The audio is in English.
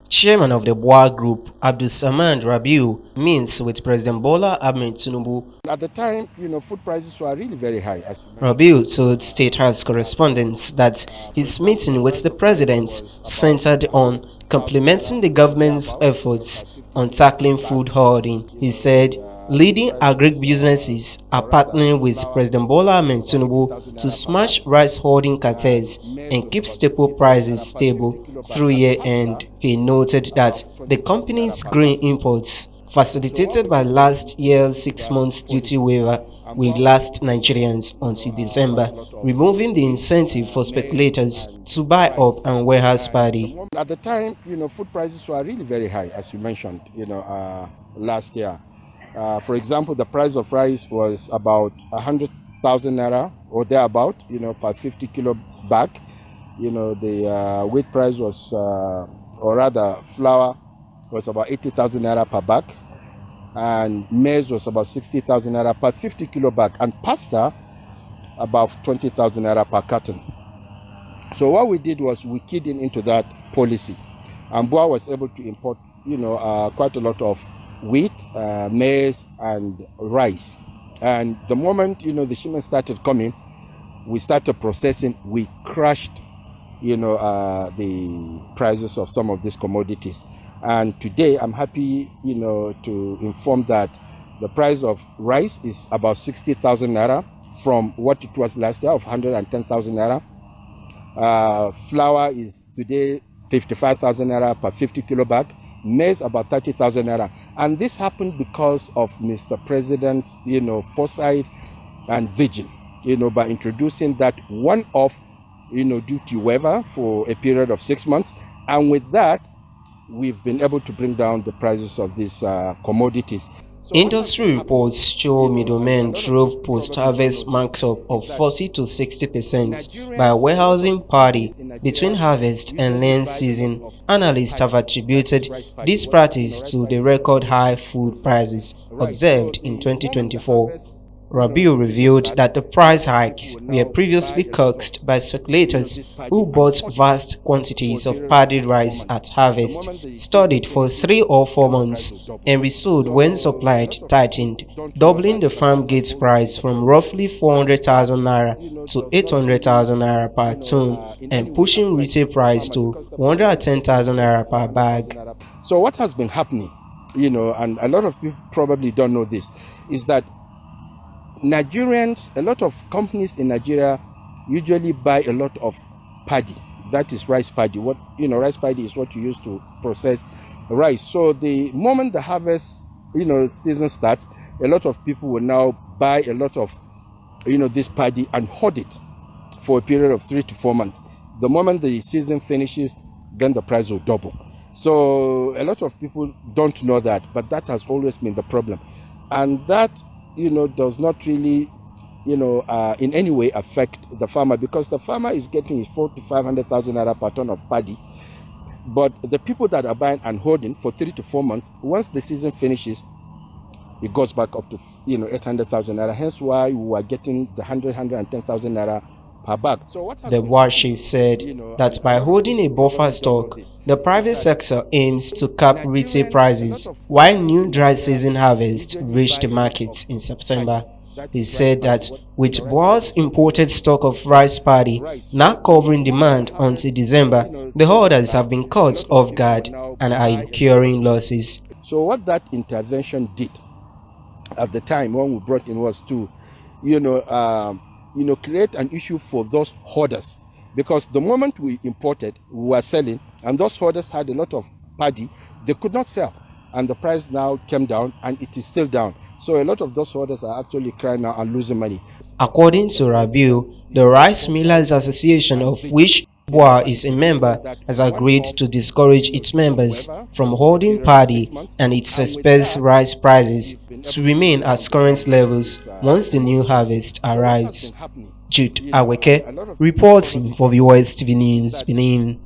Chairman of the BUA Group, Abdul Samad Rabiu, meets with President Bola Ahmed Tinubu. At the time, food prices were really very high. Rabiu told State House correspondents that his meeting with the president centered on complementing the government's efforts on tackling food hoarding. He said leading agribusinesses are partnering with President Bola Ahmed Tinubu to smash rice hoarding cartels and keep staple prices stable through year-end. He noted that the company's grain imports, facilitated by last year's 6-month duty waiver, will last Nigerians until December, removing the incentive for speculators to buy up and warehouse paddy. At the time, food prices were really very high, as you mentioned, last year. For example, the price of rice was about 100,000 naira or thereabout, per 50 kilo bag. The wheat price was, or rather flour was about 80,000 naira per bag, and maize was about 60,000 naira per 50 kilo bag, and pasta about 20,000 naira per carton. So what we did was we keyed into that policy, and BUA was able to import, quite a lot of wheat, maize, and rice. And the moment the shipment started coming, we started processing. We crushed the prices of some of these commodities. And today I'm happy to inform that the price of rice is about 60,000 naira from what it was last year of 110,000 naira. Flour is today 55,000 naira per 50 kilo bag. Maize about 30,000 naira. And this happened because of Mr. President's foresight and vision, by introducing that one-off duty waiver for a period of 6 months. And with that, we've been able to bring down the prices of these commodities. Industry reports show middlemen drove post-harvest markup of 40 to 60% by warehousing paddy between harvest and laying season. Analysts have attributed this practice to the record high food prices observed in 2024. Rabiu revealed that the price hikes were previously coaxed by speculators who bought vast quantities of paddy rice at harvest, stored it for 3 or 4 months, and resold when supply tightened, doubling the farm gate price from roughly 400,000 naira to 800,000 naira per ton, and pushing retail price to 110,000 naira per bag. So what has been happening, and a lot of people probably don't know this, is that Nigerians, a lot of companies in Nigeria usually buy a lot of paddy. That is rice paddy. Rice paddy is what you use to process rice. So the moment the harvest, season starts, a lot of people will now buy a lot of, this paddy and hoard it for a period of 3 to 4 months. The moment the season finishes, then the price will double. So a lot of people don't know that, but that has always been the problem. And that does not really, in any way affect the farmer, because the farmer is getting his 400,000 to 500,000 naira per ton of paddy. But the people that are buying and hoarding for 3 to 4 months, once the season finishes, it goes back up to 800,000 naira. Hence why we are getting the 110,000 naira per bag. So the BUA chief said that by holding a buffer stock, the private sector aims to cap retail prices while new dry season harvest reached the markets in September. He said that with BUA's imported stock of rice paddy now covering demand until December, the holders have been caught off guard and are incurring losses. So what that intervention did at the time when we brought in was to, create an issue for those hoarders, because the moment we imported, we were selling, and those hoarders had a lot of paddy, they could not sell, and the price now came down, and it is still down. So a lot of those hoarders are actually crying now and losing money. According to Rabiu, the Rice Millers Association, of which BUA is a member, has agreed to discourage its members from holding paddy, and it expects rice prices to remain at current levels once the new harvest arrives. Jude Aweke, reporting for vows TV News, Benin.